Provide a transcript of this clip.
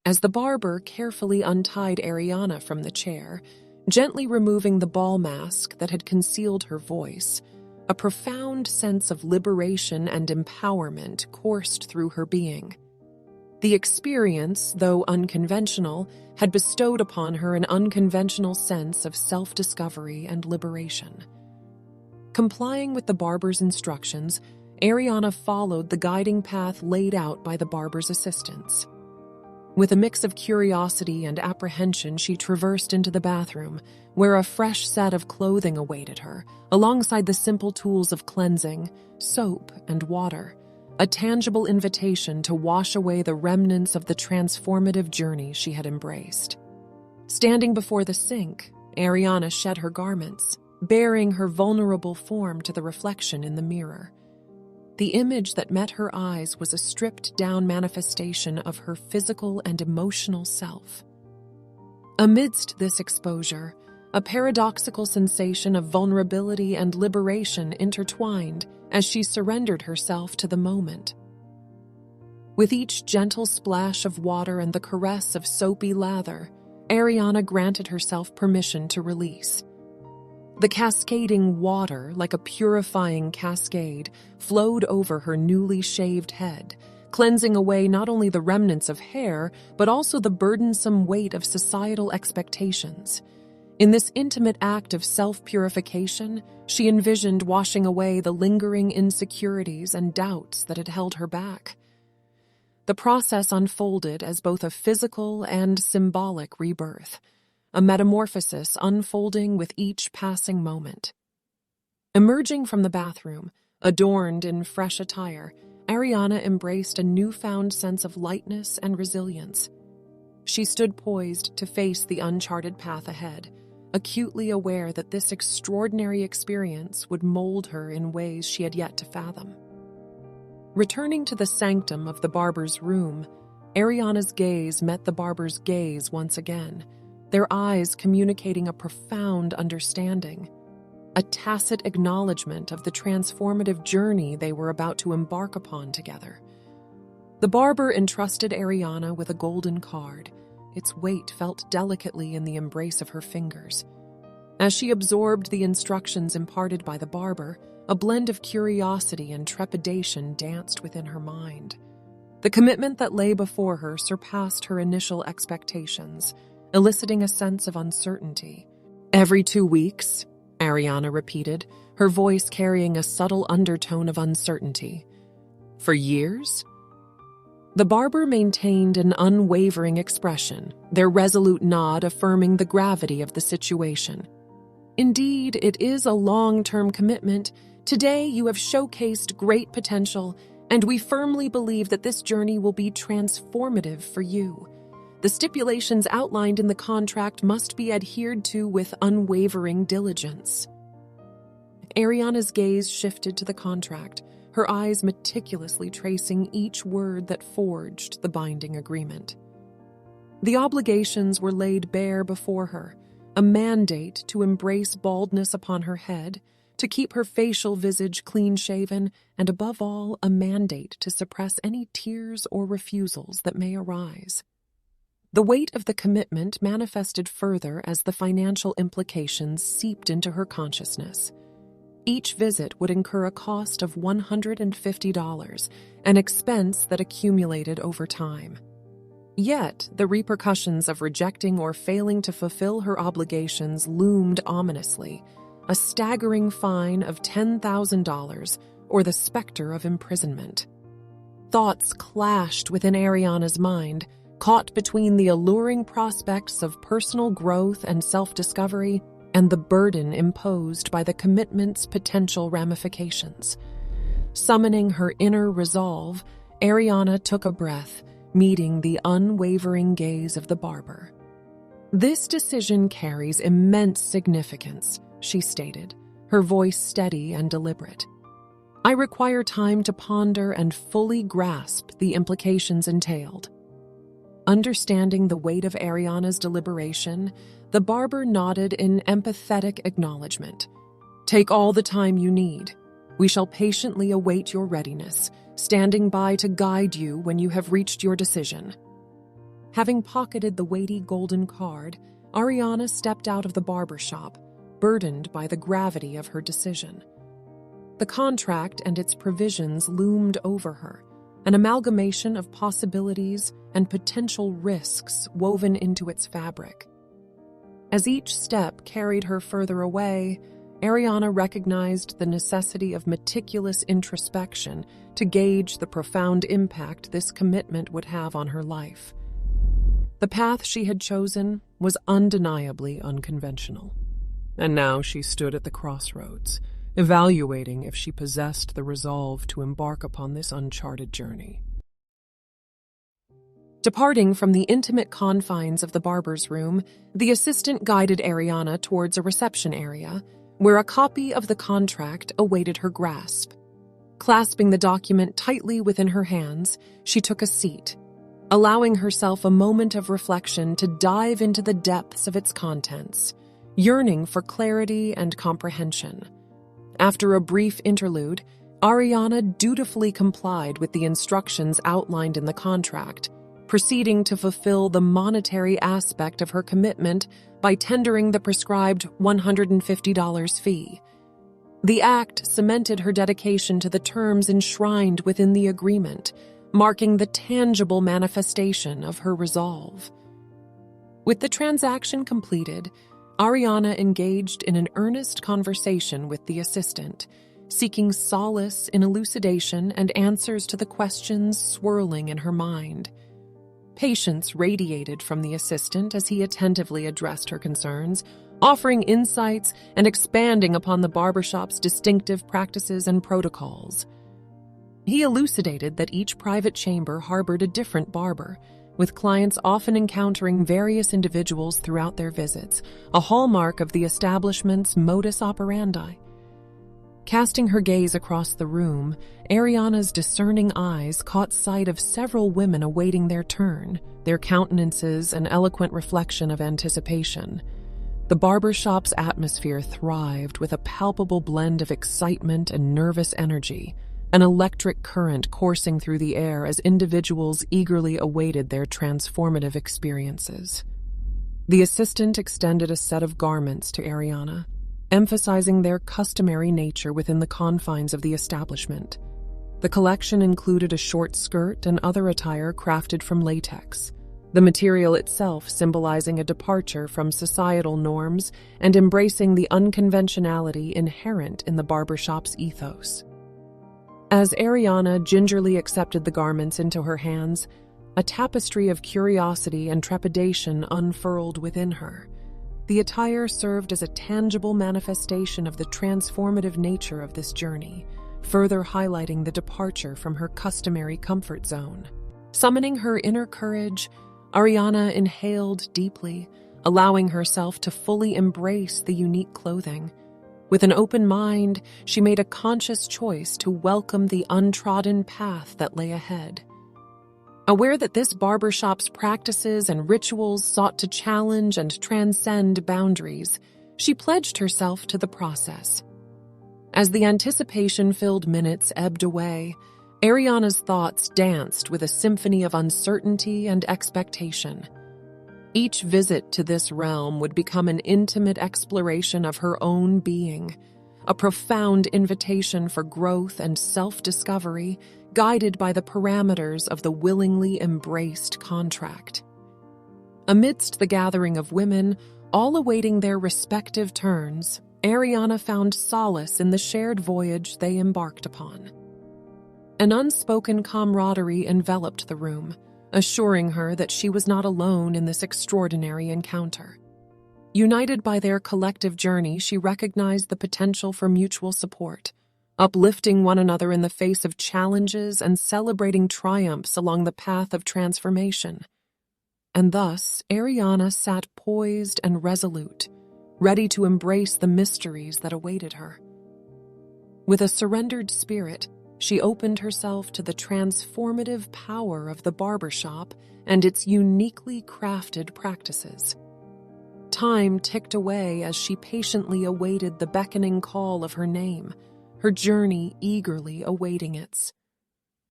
as the barber carefully untied Ariana from the chair, gently removing the ball mask that had concealed her voice. A profound sense of liberation and empowerment coursed through her being. The experience, though unconventional, had bestowed upon her an unconventional sense of self-discovery and liberation. Complying with the barber's instructions, Ariana followed the guiding path laid out by the barber's assistants. With a mix of curiosity and apprehension, she traversed into the bathroom, where a fresh set of clothing awaited her, alongside the simple tools of cleansing, soap and water, a tangible invitation to wash away the remnants of the transformative journey she had embraced. Standing before the sink, Ariana shed her garments, baring her vulnerable form to the reflection in the mirror. The image that met her eyes was a stripped-down manifestation of her physical and emotional self. Amidst this exposure, a paradoxical sensation of vulnerability and liberation intertwined as she surrendered herself to the moment. With each gentle splash of water and the caress of soapy lather, Ariana granted herself permission to release. The cascading water, like a purifying cascade, flowed over her newly shaved head, cleansing away not only the remnants of hair, but also the burdensome weight of societal expectations. In this intimate act of self-purification, she envisioned washing away the lingering insecurities and doubts that had held her back. The process unfolded as both a physical and symbolic rebirth, a metamorphosis unfolding with each passing moment. Emerging from the bathroom, adorned in fresh attire, Ariana embraced a newfound sense of lightness and resilience. She stood poised to face the uncharted path ahead, acutely aware that this extraordinary experience would mold her in ways she had yet to fathom. Returning to the sanctum of the barber's room, Ariana's gaze met the barber's gaze once again, their eyes communicating a profound understanding, a tacit acknowledgement of the transformative journey they were about to embark upon together. The barber entrusted Ariana with a golden card. Its weight felt delicately in the embrace of her fingers. As she absorbed the instructions imparted by the barber, a blend of curiosity and trepidation danced within her mind. The commitment that lay before her surpassed her initial expectations, eliciting a sense of uncertainty. "Every 2 weeks," Ariana repeated, her voice carrying a subtle undertone of uncertainty. "For years?" The barber maintained an unwavering expression, their resolute nod affirming the gravity of the situation. "Indeed, it is a long-term commitment. Today you have showcased great potential, and we firmly believe that this journey will be transformative for you. The stipulations outlined in the contract must be adhered to with unwavering diligence." Ariana's gaze shifted to the contract, her eyes meticulously tracing each word that forged the binding agreement. The obligations were laid bare before her, a mandate to embrace baldness upon her head, to keep her facial visage clean-shaven, and above all, a mandate to suppress any tears or refusals that may arise. The weight of the commitment manifested further as the financial implications seeped into her consciousness. Each visit would incur a cost of $150, an expense that accumulated over time. Yet, the repercussions of rejecting or failing to fulfill her obligations loomed ominously, a staggering fine of $10,000 or the specter of imprisonment. Thoughts clashed within Ariana's mind, caught between the alluring prospects of personal growth and self-discovery and the burden imposed by the commitment's potential ramifications. Summoning her inner resolve, Ariana took a breath, meeting the unwavering gaze of the barber. "This decision carries immense significance," she stated, her voice steady and deliberate. "I require time to ponder and fully grasp the implications entailed." Understanding the weight of Ariana's deliberation, the barber nodded in empathetic acknowledgement. "Take all the time you need. We shall patiently await your readiness, standing by to guide you when you have reached your decision." Having pocketed the weighty golden card, Ariana stepped out of the barber shop, burdened by the gravity of her decision. The contract and its provisions loomed over her, an amalgamation of possibilities and potential risks woven into its fabric. As each step carried her further away, Ariana recognized the necessity of meticulous introspection to gauge the profound impact this commitment would have on her life. The path she had chosen was undeniably unconventional, and now she stood at the crossroads, evaluating if she possessed the resolve to embark upon this uncharted journey. Departing from the intimate confines of the barber's room, the assistant guided Ariana towards a reception area, where a copy of the contract awaited her grasp. Clasping the document tightly within her hands, she took a seat, allowing herself a moment of reflection to dive into the depths of its contents, yearning for clarity and comprehension. After a brief interlude, Ariana dutifully complied with the instructions outlined in the contract, proceeding to fulfill the monetary aspect of her commitment by tendering the prescribed $150 fee. The act cemented her dedication to the terms enshrined within the agreement, marking the tangible manifestation of her resolve. With the transaction completed, Ariana engaged in an earnest conversation with the assistant, seeking solace in elucidation and answers to the questions swirling in her mind. Patience radiated from the assistant as he attentively addressed her concerns, offering insights and expanding upon the barbershop's distinctive practices and protocols. He elucidated that each private chamber harbored a different barber, with clients often encountering various individuals throughout their visits, a hallmark of the establishment's modus operandi. Casting her gaze across the room, Ariana's discerning eyes caught sight of several women awaiting their turn, their countenances an eloquent reflection of anticipation. The barbershop's atmosphere thrived with a palpable blend of excitement and nervous energy, an electric current coursing through the air as individuals eagerly awaited their transformative experiences. The assistant extended a set of garments to Ariana, emphasizing their customary nature within the confines of the establishment. The collection included a short skirt and other attire crafted from latex, the material itself symbolizing a departure from societal norms and embracing the unconventionality inherent in the barbershop's ethos. As Ariana gingerly accepted the garments into her hands, a tapestry of curiosity and trepidation unfurled within her. The attire served as a tangible manifestation of the transformative nature of this journey, further highlighting the departure from her customary comfort zone. Summoning her inner courage, Ariana inhaled deeply, allowing herself to fully embrace the unique clothing. With an open mind, she made a conscious choice to welcome the untrodden path that lay ahead. Aware that this barbershop's practices and rituals sought to challenge and transcend boundaries, she pledged herself to the process. As the anticipation-filled minutes ebbed away, Ariana's thoughts danced with a symphony of uncertainty and expectation. Each visit to this realm would become an intimate exploration of her own being, a profound invitation for growth and self-discovery, guided by the parameters of the willingly embraced contract. Amidst the gathering of women, all awaiting their respective turns, Ariana found solace in the shared voyage they embarked upon. An unspoken camaraderie enveloped the room, assuring her that she was not alone in this extraordinary encounter. United by their collective journey, she recognized the potential for mutual support, uplifting one another in the face of challenges and celebrating triumphs along the path of transformation. And thus, Ariana sat poised and resolute, ready to embrace the mysteries that awaited her. With a surrendered spirit, she opened herself to the transformative power of the barbershop and its uniquely crafted practices. Time ticked away as she patiently awaited the beckoning call of her name, her journey eagerly awaiting its